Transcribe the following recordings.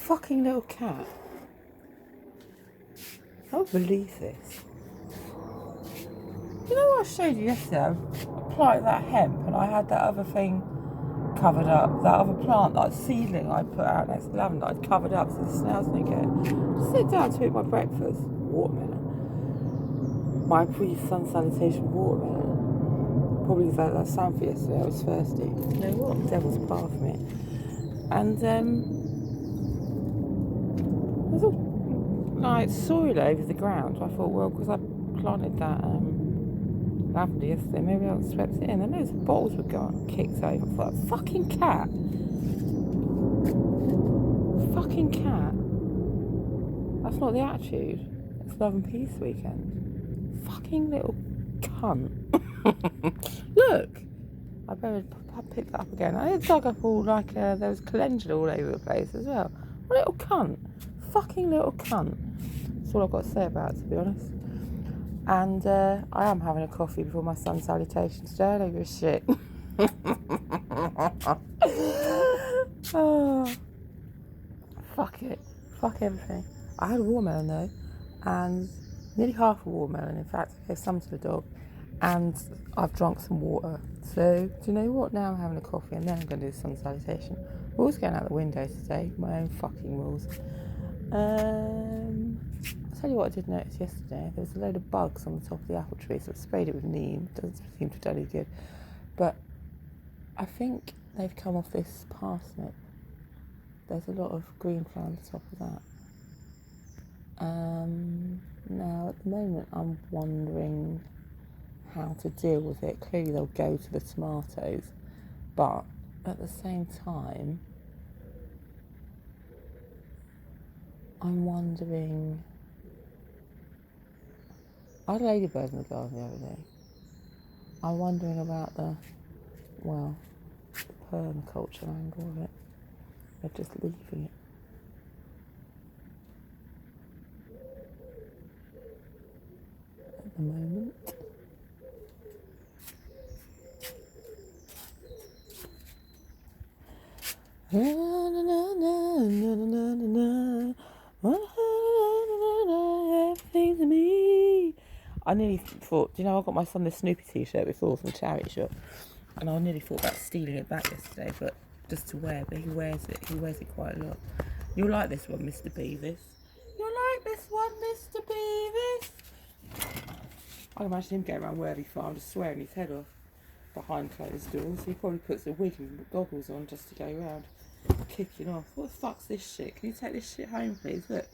fucking little cat. I don't believe this. You know what I showed you yesterday? I applied that hemp and I had that other thing covered up, that other plant, that seedling I put out next to lavender, I'd covered up so the snails didn't get it. Just sit down to eat my breakfast. Watermelon. My pre-sun salutation watermelon. Probably because that sound for yesterday, I was thirsty. You know what? The devil's part of me. And there's all like soil over the ground. I thought, well, because I planted that lavender yesterday, maybe I swept it in. And those bottles were gone, kicked over. I thought, fucking cat. Fucking cat. That's not the attitude. It's Love and Peace weekend. Fucking little cunt. Look. I better pick that up again. I dug up all like there was calendula all over the place as well. What a little cunt. Fucking little cunt. That's all I've got to say about it, to be honest. And I am having a coffee before my sun salutation today. I don't give a shit. Oh, fuck it. Fuck everything. I had a watermelon though, and nearly half a watermelon. In fact, I gave some to the dog, and I've drunk some water. So, do you know what? Now I'm having a coffee, and then I'm going to do the sun salutation. Rules going out the window today. My own fucking rules. I'll tell you what I did notice yesterday. There was a load of bugs on the top of the apple tree, so I sprayed it with neem. Doesn't seem to have done any good. But I think they've come off this parsnip. There's a lot of green fly on the top of that. Now, at the moment, I'm wondering how to deal with it. Clearly, they'll go to the tomatoes. But at the same time, I'm wondering... I had a ladybird in the garden the other day. I'm wondering about the permaculture angle of it. They're just leaving it. At the moment. Everything to me. I nearly thought, I got my son this Snoopy t-shirt before from the charity shop, and I nearly thought about stealing it back yesterday, but just to wear. But he wears it quite a lot. You'll like this one, Mr. Beavis. You'll like this one, Mr. Beavis. I can imagine him going around Worthy Farm just swearing his head off behind closed doors. He probably puts a wig and goggles on just to go around kicking off. What the fuck's this shit? Can you take this shit home, please? Look.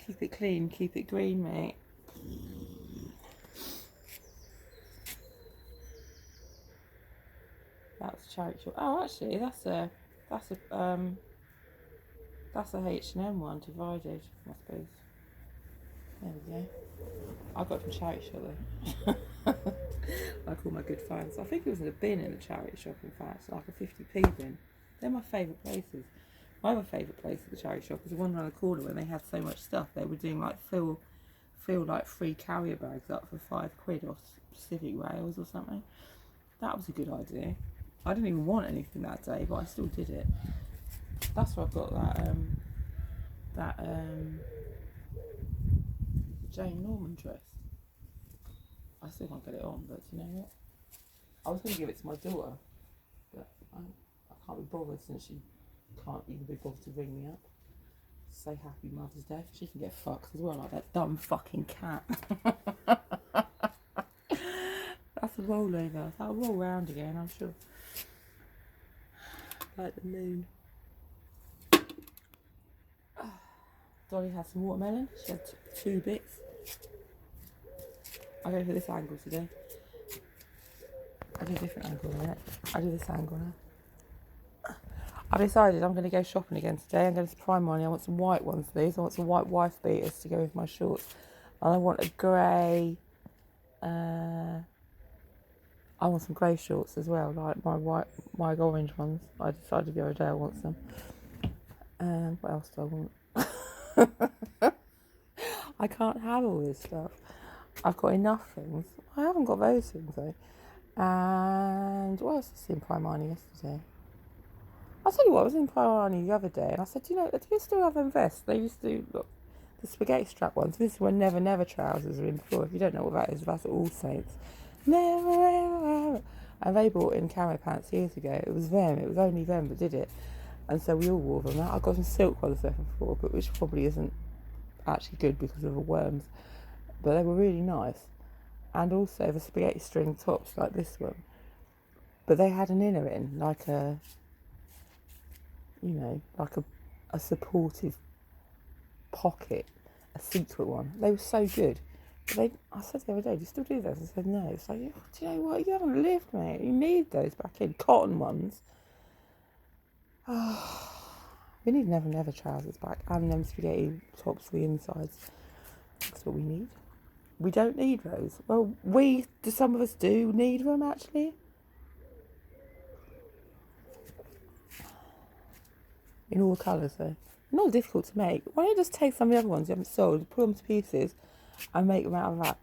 Keep it clean, keep it green, mate. That's charity shop. Oh, actually, that's a H&M one divided, I suppose. There we go. I got it from charity shop though. Like all my good finds. I think it was in a bin in the charity shop, in fact, like a 50p bin. They're my favourite places. My other favourite place at the charity shop was the one around the corner where they had so much stuff. They were doing like fill like free carrier bags up for £5 off Pacific Rails or something. That was a good idea. I didn't even want anything that day, but I still did it. That's where I've got that Jane Norman dress. I still can't get it on, but you know what? I was going to give it to my daughter, but I can't be bothered since she can't even be bothered to ring me up. Say happy Mother's Day. She can get fucked as well, like that dumb fucking cat. That's a rollover. That'll roll round again, I'm sure. Like the moon. Dolly had some watermelon. She had 2 bits. I go for this angle today. I do a different angle on it. I do this angle now. I've decided I'm going to go shopping again today. I'm going to Primark. I want some white ones, please. I want some white wife beaters to go with my shorts. And I want a grey... I want some grey shorts as well, like my orange ones. I decided the other day I want some. What else do I want? I can't have all this stuff. I've got enough things. I haven't got those things though. And what else was in Primani yesterday? I'll tell you what, I was in Primani the other day and I said, do you still have them vests? They used to, look, the spaghetti strap ones. This is when Never Never trousers are in before. If you don't know what that is, that's All Saints. Never Ever. And they bought in camo pants years ago. It was only them that did it. And so we all wore them. I got some silk ones there before, but which probably isn't actually good because of the worms. But they were really nice. And also the spaghetti string tops like this one. But they had an inner in, like a supportive pocket, a secret one. They were so good. But I said the other day, do you still do those? I said no. It's like, do you know what? You haven't lived, mate. You need those back in. Cotton ones. We need Never Never trousers back and them spaghetti tops for the insides. That's what we need. We don't need those. Well, some of us do need them actually. In all colours though. Not difficult to make. Why don't you just take some of the other ones you haven't sold, put them to pieces and make them out of that?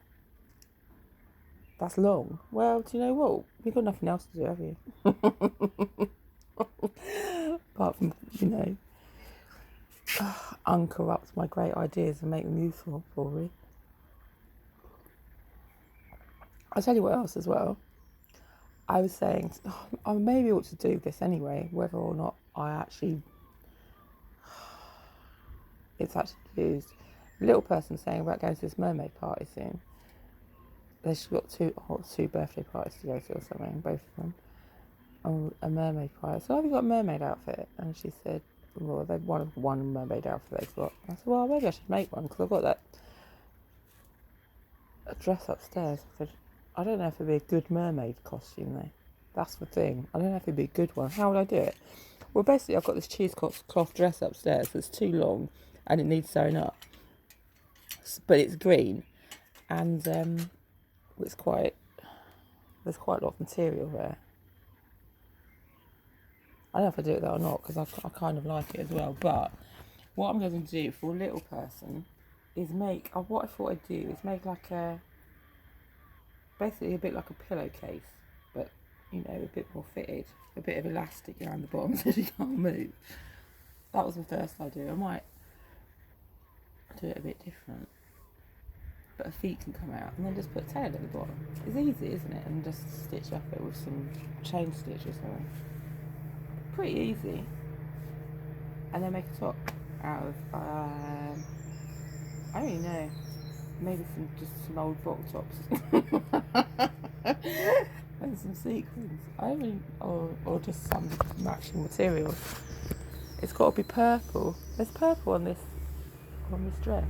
That's long. Well, do you know what? You've got nothing else to do, have you? Apart from, uncorrupt my great ideas and make them useful, probably. I'll tell you what else as well. I was saying, I maybe ought to do this anyway, whether or not it's actually used. A little person saying about going to this mermaid party soon. She's got two birthday parties to go to or something, both of them. A mermaid party. So have you got a mermaid outfit? And she said, well, they've one mermaid outfit they've got. I said, well, maybe I should make one because I've got that dress upstairs. I said, I don't know if it'd be a good mermaid costume though. That's the thing. I don't know if it'd be a good one. How would I do it? Well, basically, I've got this cheesecloth dress upstairs that's too long and it needs sewing up. But it's green and there's quite a lot of material there. I don't know if I do it though or not because I kind of like it as well. But what I'm going to do for a little person is what I thought I'd do is make basically a bit like a pillowcase, but a bit more fitted, a bit of elastic around the bottom so you can't move. That was the first idea. I might do it a bit different, but her feet can come out and then just put a tail at the bottom. It's easy, isn't it? And just stitch up it with some chain stitch or something. Pretty easy. And then make a top out of I don't even know, maybe some old bottle tops and some sequins. Or just some matching material. It's got to be purple. There's purple on this dress.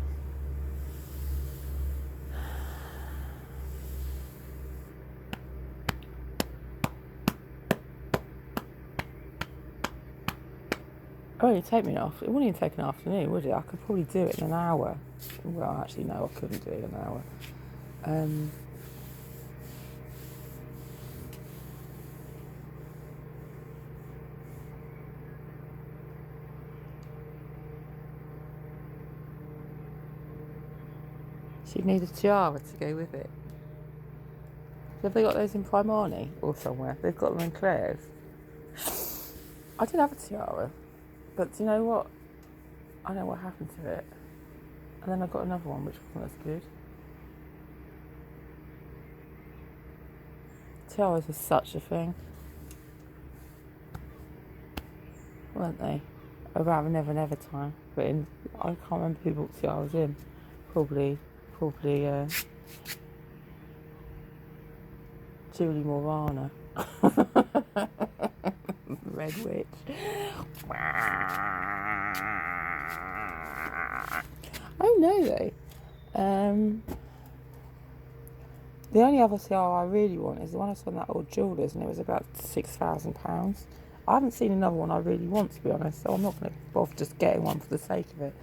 It wouldn't take me it wouldn't even take an afternoon, would it? I could probably do it in an hour. Well, actually, no, I couldn't do it in an hour. She'd need a tiara to go with it. Have they got those in Primani or somewhere? They've got them in Claire's. I did have a tiara. But do you know what? I know what happened to it. And then I got another one which wasn't as good. Tiaras were such a thing. Weren't they? Around Never Never time. But I can't remember who bought tiaras in. Probably Julie Morana. Red Witch. I don't know though. The only other tiara I really want is the one I saw in that old jeweller's and it was about £6,000. I haven't seen another one I really want, to be honest, so I'm not going to bother just getting one for the sake of it.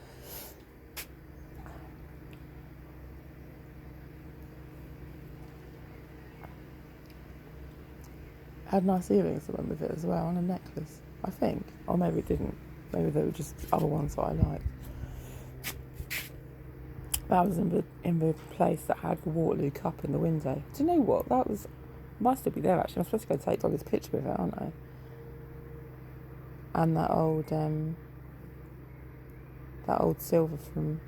Had nice earrings that went with it as well, and a necklace, I think. Or maybe it didn't. Maybe they were just other ones that I liked. That was in the place that had the Waterloo Cup in the window. Do you know what? That was Might still be there actually. I'm supposed to go take Dolly's picture with it, aren't I? And that old silver from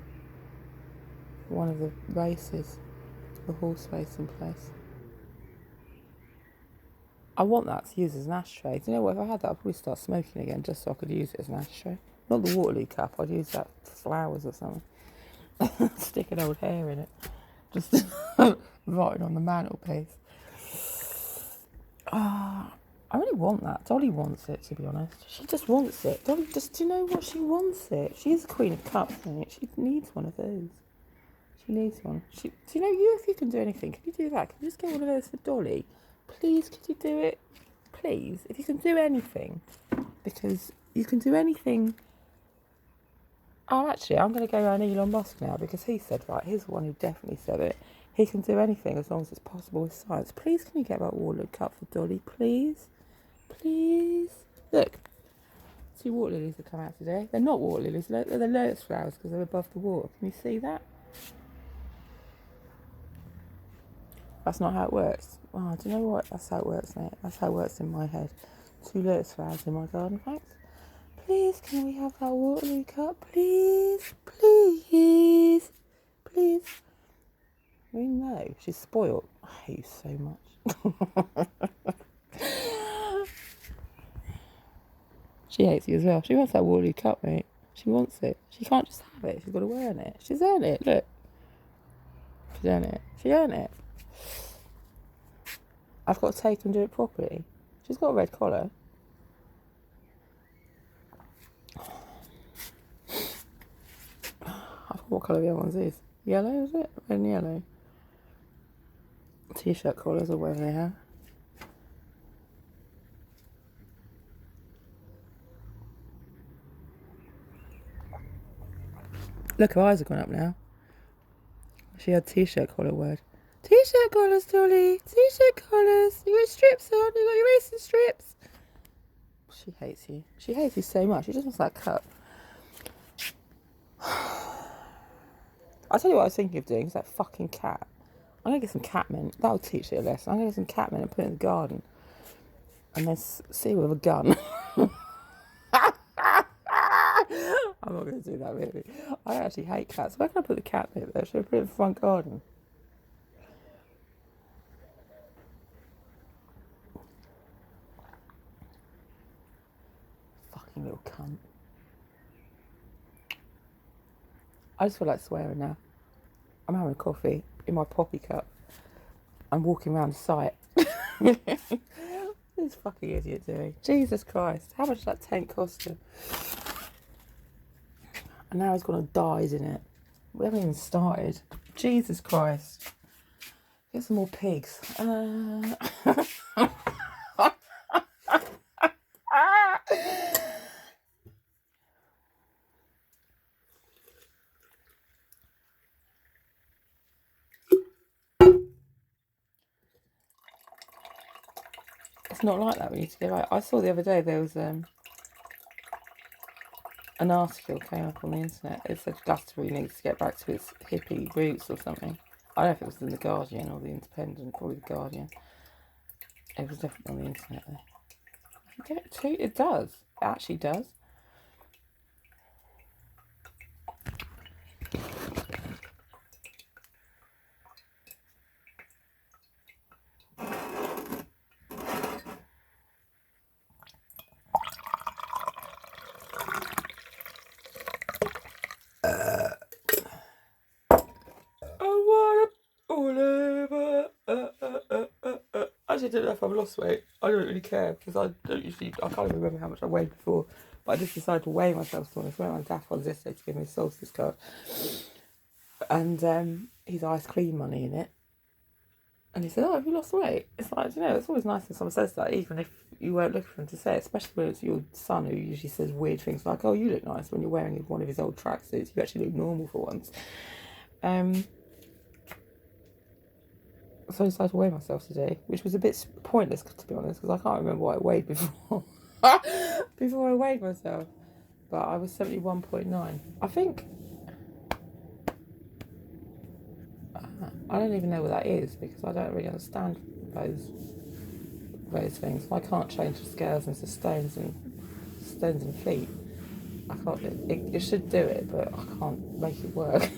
one of the races, the horse racing place. I want that to use as an ashtray. Do you know what? If I had that, I'd probably start smoking again just so I could use it as an ashtray. Not the Waterloo cup. I'd use that for flowers or something. Stick an old hair in it. Just rotting on the mantelpiece. I really want that. Dolly wants it, to be honest. She just wants it. Dolly, do you know what? She wants it. She's the Queen of Cups, mate. She needs one of those. She needs one. Do you know, if you can do anything, can you do that? Can you just get one of those for Dolly? Please, could you do it? Please, if you can do anything. Because you can do anything. Oh, actually, I'm going to go around Elon Musk now because he said, right, he's the one who definitely said it. He can do anything as long as it's possible with science. Please, can you get that Waterloo cup for Dolly, please? Please. Look, 2 water lilies have come out today. They're not water lilies, they're the lotus flowers because they're above the water. Can you see that? That's not how it works. Oh, do you know what? That's how it works, mate. That's how it works in my head. 2 lotus flowers in my garden, thanks. Please, can we have that Waterloo cup? Please, please, please. We know she's spoiled. I hate you so much. She hates you as well. She wants that Waterloo cup, mate. She wants it. She can't just have it. She's got to earn it. She's earned it. Look. She's earned it. She earned it. I've got to take and do it properly. She's got a red collar. I forgot what colour the other one's is. Yellow, is it? Red and yellow. T-shirt collars or whatever they have. Look, her eyes have gone up now. She had T-shirt collar word. T-shirt collars, Dolly. T-shirt collars. You got your strips on. You got your racing strips. She hates you. She hates you so much. She just wants that cup. I'll tell you what I was thinking of doing. It's that fucking cat. I'm going to get some cat mint. That'll teach it a lesson. I'm going to get some cat mint and put it in the garden. And then see her with a gun. I'm not going to do that, really. I actually hate cats. Where can I put the cat mint there? Should I put it in the front garden? Fucking little cunt. I just feel like swearing now. I'm having a coffee in my poppy cup. I'm walking around the site. This fucking idiot doing. Jesus Christ. How much did that tent cost him? And now he's gone and died in it. We haven't even started. Jesus Christ. Get some more pigs. It's not like that when you get right. I saw the other day there was an article came up on the internet. It said Glastonbury needs to get back to its hippie roots or something. I don't know if it was in the Guardian or the Independent, probably the Guardian. It was definitely on the internet though. It does. It actually does. I actually don't know if I've lost weight. I don't really care because I can't even remember how much I weighed before. But I just decided to weigh myself so I went on Daft on this day to give me a solstice card. And his ice cream money in it. And he said, "Oh, have you lost weight?" It's like, you know, it's always nice when someone says that, even if you weren't looking for him to say it, especially when it's your son who usually says weird things like, "Oh, you look nice," when you're wearing one of his old tracksuits. You actually look normal for once. So I decided to weigh myself today, which was a bit pointless, to be honest, because I can't remember what I weighed before. Before I weighed myself. But I was 71.9. I think... I don't even know what that is, because I don't really understand those those things. I can't change the scales into stones and feet. I can't. It should do it, but I can't make it work.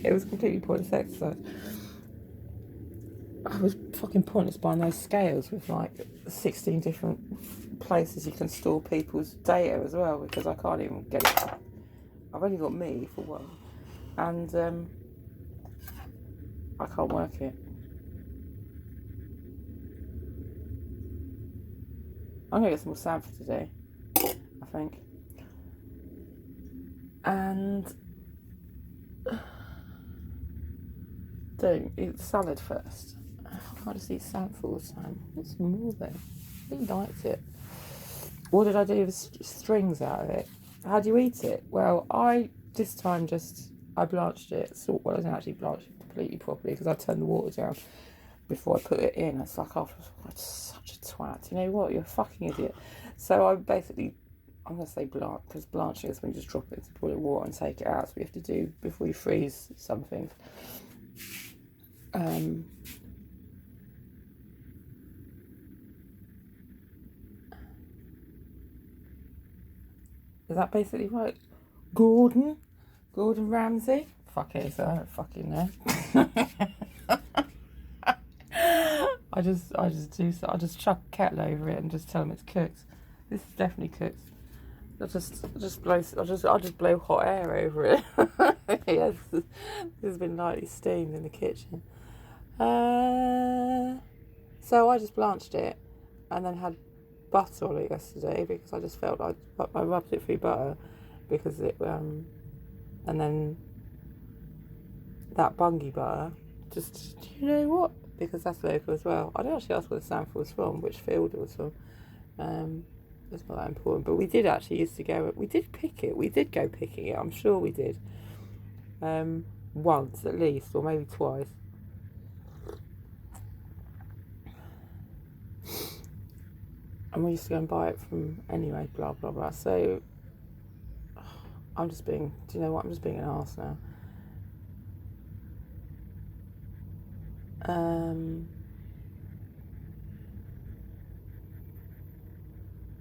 It was completely pointless exercise. I was fucking pointless buying those scales with like 16 different places you can store people's data as well, because I can't even get it. I've only got me for one, and I can't work it. I'm gonna get some more sand for today, I think. And don't eat salad first. I can't just eat salad all the time. What's more though? I really liked it. What did I do with strings out of it? How do you eat it? Well, this time I blanched it. Well, I didn't actually blanch it completely properly because I turned the water down before I put it in. It's like, oh, I'm such a twat. You know what? You're a fucking idiot. So I'm going to say blanch, because blanching is when you just drop it into boiling water and take it out. So we have to do before you freeze something. Is that basically right? Gordon Ramsay? Fuck it, so I don't fucking know. I just chuck a kettle over it and just tell them it's cooked. This is definitely cooked. I'll just blow hot air over it. Yes, this has been lightly steamed in the kitchen. So I just blanched it and then had butter on it yesterday because I just felt like I rubbed it through butter because it and then that bungie butter, just, you know what, because that's local as well. I didn't actually ask where the sample was from, which field it was from. It's not that important, but we did actually used to go, we did go picking it, I'm sure we did, once at least, or maybe twice. And we used to go and buy it from anyway, blah blah blah. So I'm just being an arse now.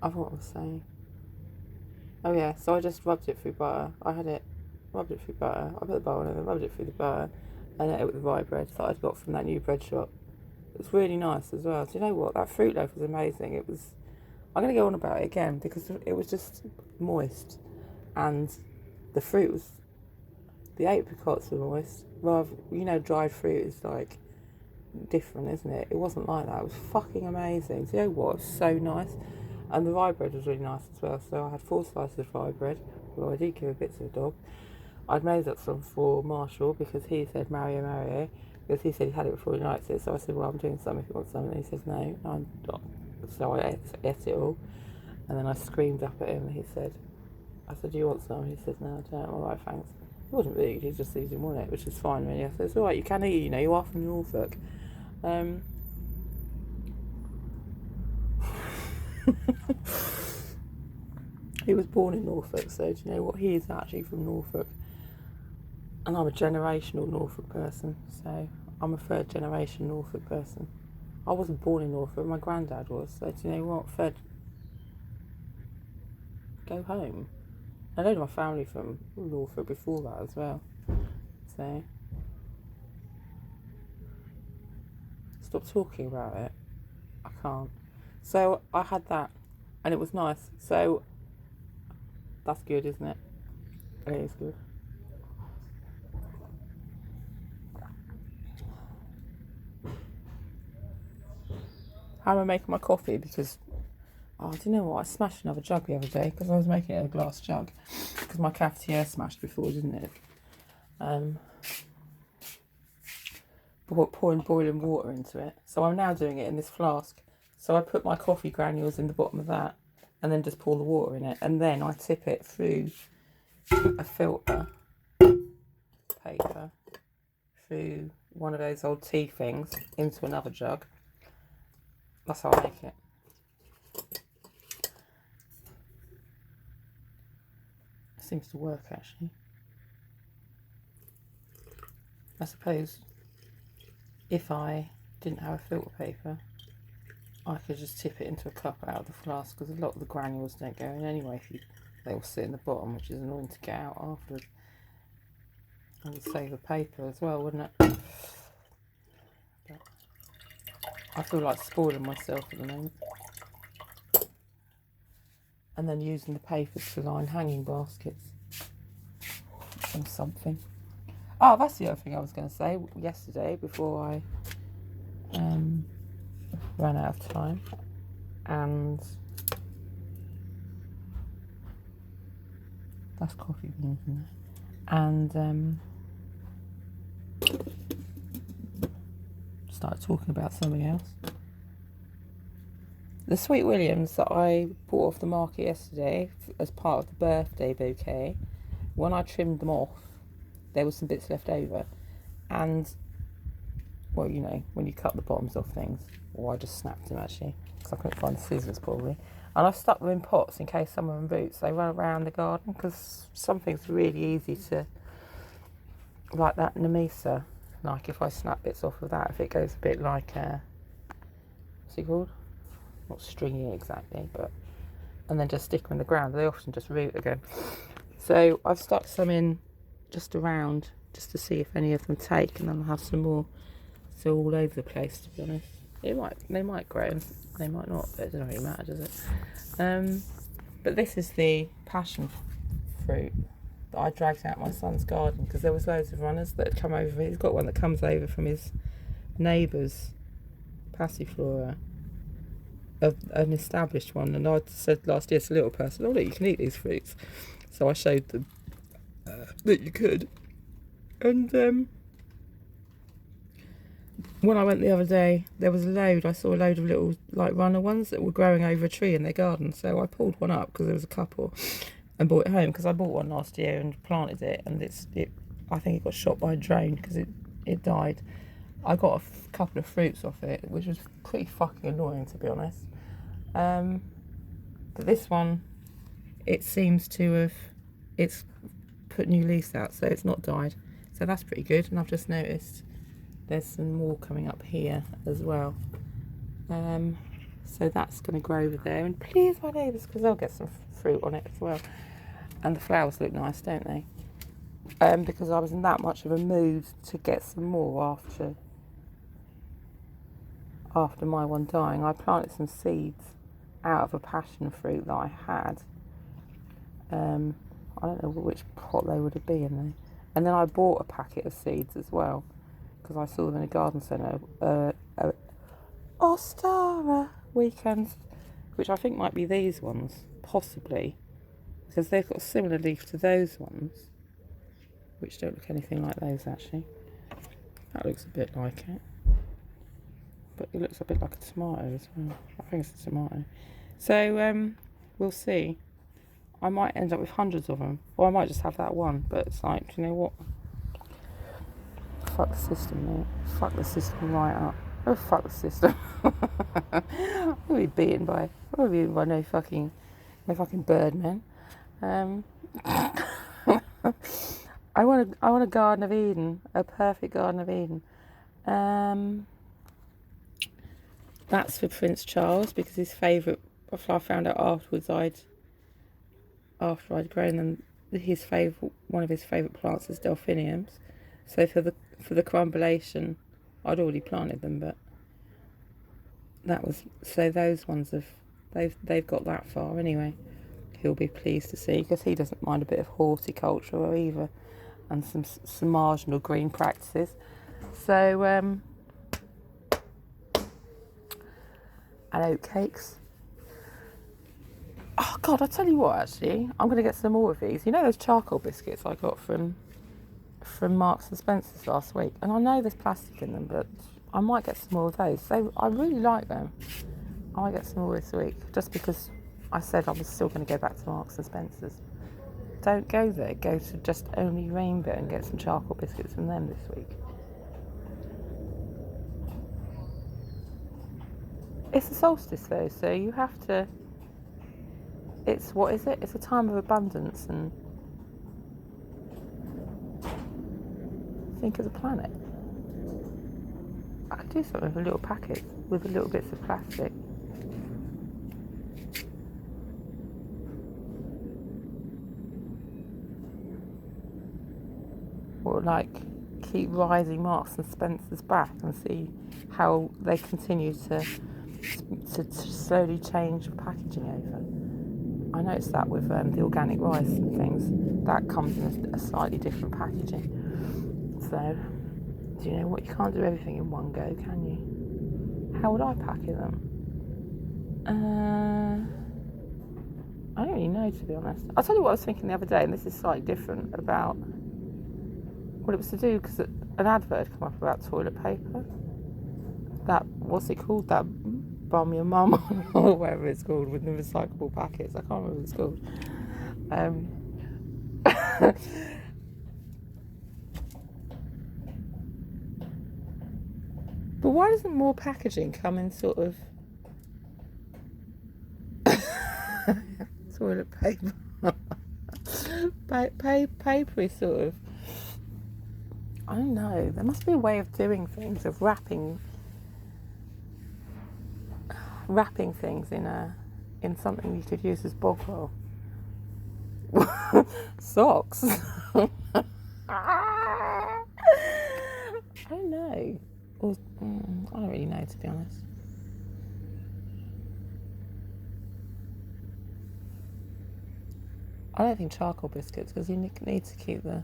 I forgot what I was saying. Oh yeah, so I just rubbed it through butter. Rubbed it through butter. I put the bowl in and rubbed it through the butter, and ate it with the rye bread that I'd got from that new bread shop. It's really nice as well. Do you know what? That fruit loaf was amazing. I'm going to go on about it again because it was just moist, and the fruit was, the apricots were moist. Rather, dried fruit is like different, isn't it? It wasn't like that. It was fucking amazing. Do you know what? It was so nice. And the rye bread was really nice as well. So I had 4 slices of rye bread. Well, I did give a bit to the dog. I'd made that some for Marshall because he said Mario, because he said he had it before he liked it. So I said, well, I'm doing some if you want some. And he says, no, I'm not. So I ate it all. And then I screamed up at him and I said, do you want some? He said, no, I don't. All right, thanks. He wasn't rude, he didn't want it, which is fine really. I said, it's all right, you can eat, you are from Norfolk. He was born in Norfolk, so do you know what? He is actually from Norfolk. And I'm a generational Norfolk person, so I'm a 3rd generation Norfolk person. I wasn't born in Norfolk, my granddad was, so do you know what? Go home. I know my family from Norfolk before that as well, so stop talking about it. I can't. So I had that, and it was nice. So that's good, isn't it? It is good. How am I making my coffee? Because, do you know what? I smashed another jug the other day because I was making it in a glass jug because my cafetiere smashed before, didn't it? Pouring boiling water into it. So I'm now doing it in this flask. So I put my coffee granules in the bottom of that and then just pour the water in it. And then I tip it through a filter paper, through one of those old tea things, into another jug. That's how I make it. It seems to work actually. I suppose if I didn't have a filter paper, I could just tip it into a cup out of the flask, because a lot of the granules don't go in anyway. They will sit in the bottom, which is annoying to get out afterwards. And it'd save the paper as well, wouldn't it? But I feel like spoiling myself at the moment. And then using the papers to line hanging baskets or something. Oh, that's the other thing I was going to say yesterday before I ran out of time. And that's coffee beans in there. And started talking about something else. The Sweet Williams that I bought off the market yesterday as part of the birthday bouquet, when I trimmed them off, there was some bits left over. And, well, you know, when you cut the bottoms off things, or I just snapped them actually, because I couldn't find the scissors probably. And I've stuck them in pots in case some of them roots. They run around the garden, because some things are really easy to, like that Nemesa. Like if I snap bits off of that, if it goes a bit like, what's it called? Not stringy exactly, but, and then just stick them in the ground, they often just root again. So I've stuck some in just around, just to see if any of them take, and then I'll have some more. So all over the place, to be honest. They might grow, they might not, but it doesn't really matter, does it? But this is the passion fruit that I dragged out my son's garden, because there was loads of runners that had come over. He's got one that comes over from his neighbour's passiflora, an established one, and I said last year to a little person, oh look, you can eat these fruits. So I showed them that you could. And when I went the other day, there was I saw a load of little like runner ones that were growing over a tree in their garden. So I pulled one up, because there was a couple, and brought it home, because I bought one last year and planted it, and I think it got shot by a drone because it died. I got a couple of fruits off it, which was pretty fucking annoying, to be honest. But this one, it seems to have, it's put new leaves out, so it's not died. So that's pretty good. And I've just noticed there's some more coming up here as well. So that's going to grow over there and please my neighbours, because they'll get some fruit on it as well. And the flowers look nice, don't they? Because I was in that much of a mood to get some more after my one dying. I planted some seeds out of a passion fruit that I had. I don't know which pot they would have been in there. And then I bought a packet of seeds as well, because I saw them in a garden centre, Ostara weekends, which I think might be these ones, possibly, because they've got a similar leaf to those ones, which don't look anything like those actually. That looks a bit like it, but it looks a bit like a tomato as well. I think it's a tomato. So we'll see. I might end up with hundreds of them, or I might just have that one. But it's like, do you know what? Fuck the system, mate. Fuck the system right up. Oh, fuck the system. I'll be beaten by no fucking birdmen. I want a Garden of Eden, a perfect Garden of Eden. That's for Prince Charles, because his favourite, I found out afterwards, after I'd grown them, one of his favourite plants is delphiniums. So for the crumblation, I'd already planted them, but those ones they've got that far anyway. He'll be pleased to see, because he doesn't mind a bit of horticulture either, and some marginal green practices. So and oatcakes. Oh God, I tell you what, actually, I'm going to get some more of these. You know those charcoal biscuits I got from Marks and Spencer's last week? And I know there's plastic in them, but I might get some more of those. I really like them. I might get some more this week, just because I said I was still going to go back to Marks and Spencer's. Don't go there. Go to just only Rainbow and get some charcoal biscuits from them this week. It's the solstice though, so you have to... It's a time of abundance, and think of the planet. do something with the little packets, with the little bits of plastic. Or like keep rising Marks and Spencer's back and see how they continue to slowly change packaging over. I noticed that with the organic rice and things, that comes in a slightly different packaging. So, do you know what? You can't do everything in one go, can you? How would I packet them? I don't really know, to be honest. I'll tell you what I was thinking the other day, and this is slightly different about what it was to do, because an advert had come up about toilet paper. That, what's it called? That Bum Your Mum, or whatever it's called, with the recyclable packets. I can't remember what it's called. But why doesn't more packaging come in sort of toilet paper? Papery sort of. I don't know. There must be a way of doing things, of wrapping things in something you could use as bog roll. Socks. I don't know. Or, I don't really know, to be honest. I don't think charcoal biscuits, because you need to keep the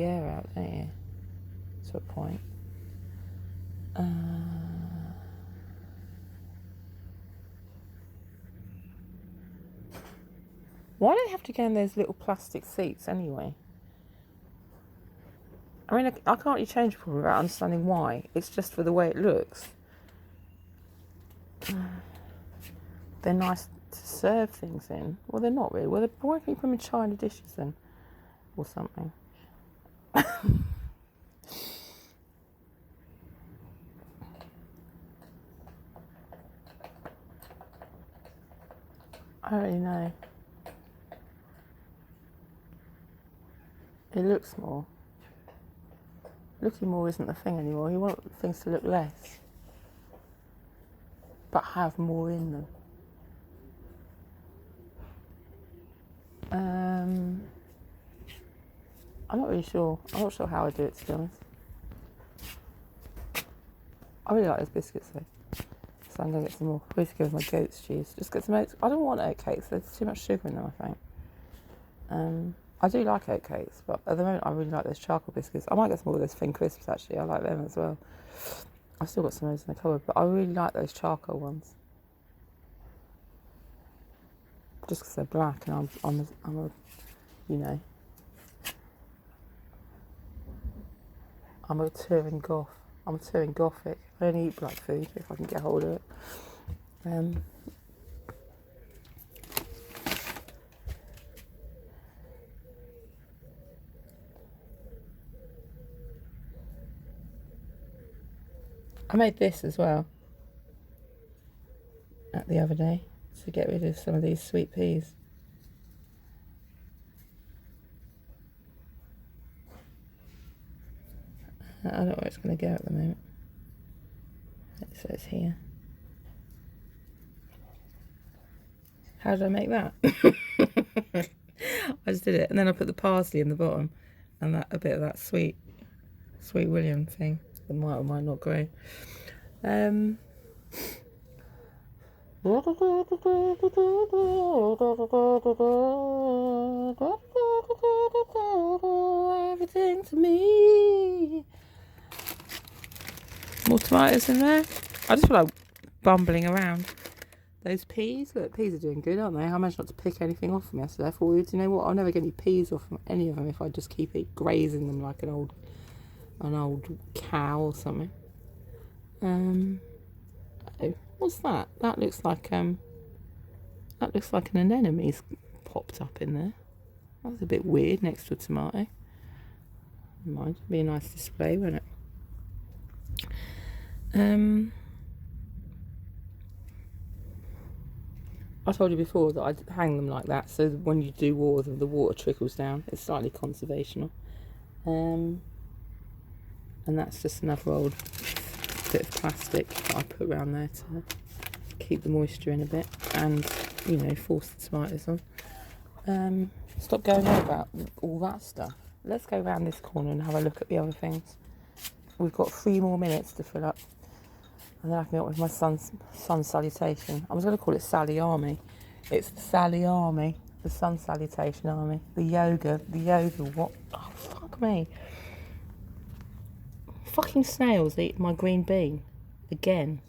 air out, don't you? To a point. Why do they have to go in those little plastic seats anyway? I mean, I can't really change it without understanding why. It's just for the way it looks. They're nice to serve things in. Well, they're not really. Well, why can't you put them in china dishes then? Or something. I don't really know. It looks more. Looking more isn't the thing anymore. You want things to look less, but have more in them. I'm not really sure. I'm not sure how I do it, to be honest. I really like those biscuits though, so I'm going to get some more. I need to go with my goat's cheese. Just get some oats. I don't want oatcakes. There's too much sugar in them, I think. I do like oatcakes, but at the moment I really like those charcoal biscuits. I might get some more of those thin crisps, actually. I like them as well. I've still got some of those in the cupboard, but I really like those charcoal ones. Just because they're black, and I'm a, you know, I'm a touring goth. I'm a touring gothic. I only eat black food if I can get hold of it. I made this as well the other day to get rid of some of these sweet peas. I don't know where it's going to go at the moment. So it's here. How did I make that? I just did it, and then I put the parsley in the bottom, and a bit of that sweet William thing. It might or might not grow. Everything to me. More tomatoes in there. I just feel like bumbling around. Those peas, look, peas are doing good, aren't they? I managed not to pick anything off them yesterday. I thought, well, do you know what? I'll never get any peas off from any of them if I just keep grazing them like an old cow or something. Oh, what's that? That looks like an anemone's popped up in there. That's a bit weird next to a tomato. Never mind, it'd be a nice display, wouldn't it? I told you before that I'd hang them like that, so when you do water, the water trickles down. It's slightly conservational. And that's just another old bit of plastic that I put around there to keep the moisture in a bit and, you know, force the tomatoes on. Stop going on about all that stuff. Let's go around this corner and have a look at the other things. We've got 3 more minutes to fill up. And then I can get on with my sun's salutation. I was going to call it Sallie Army. It's the Sallie Army. The sun salutation army. The yoga, what? Oh, fuck me. Fucking snails eat my green bean. Again.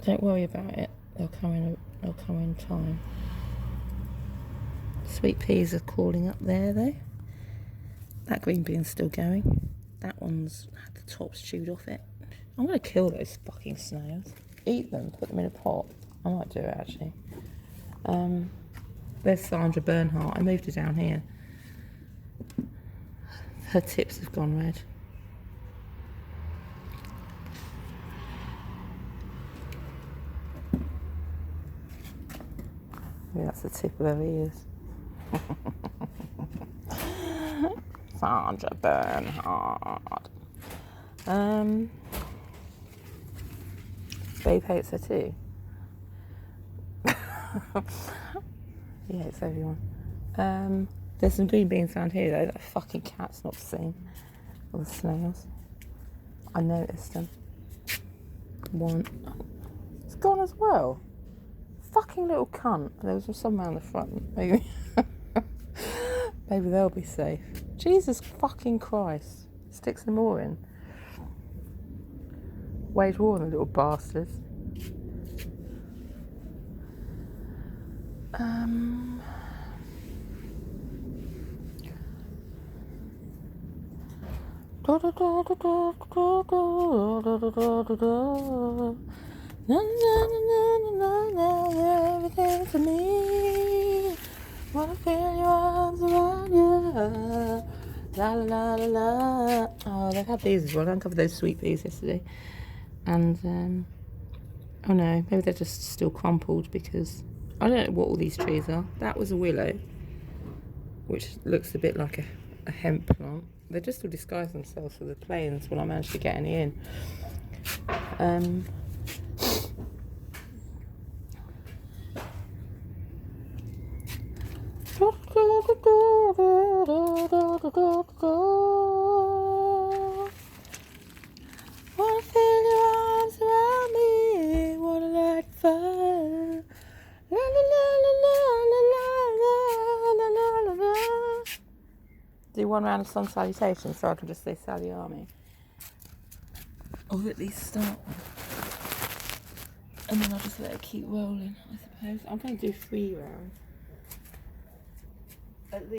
Don't worry about it. They'll come in time. Sweet peas are crawling up there though. That green bean's still going. That one's had the tops chewed off it. I'm gonna kill those fucking snails. Eat them, put them in a pot. I might do it actually. There's Sandra Bernhardt. I moved her down here. Her tips have gone red. Maybe that's the tip of her ears. Sandra Bernhardt. Babe hates her too. He hates everyone. There's some green beans around here though that fucking cat's not seen. All the snails. I noticed them. One. It's gone as well. Fucking little cunt. There was some around the front. Maybe. Maybe they'll be safe. Jesus fucking Christ. Stick some more in. Wage war on the little bastards. Everything to me. Wanna feel your arms around you. La la la la la. Oh, they've had these as well. I uncovered those sweet peas yesterday. And, oh no, maybe they're just still crumpled because I don't know what all these trees are. That was a willow, which looks a bit like a hemp plant. They just all disguise themselves for the planes when I manage to get any in. Wanna feel your arms around me, wanna light fire. La la la la la la la la la la. Do one round of sun salutation so I can just say Sallie Army. Or at least start one. And then I'll just let it keep rolling, I suppose. I'm going to do 3 rounds. At least.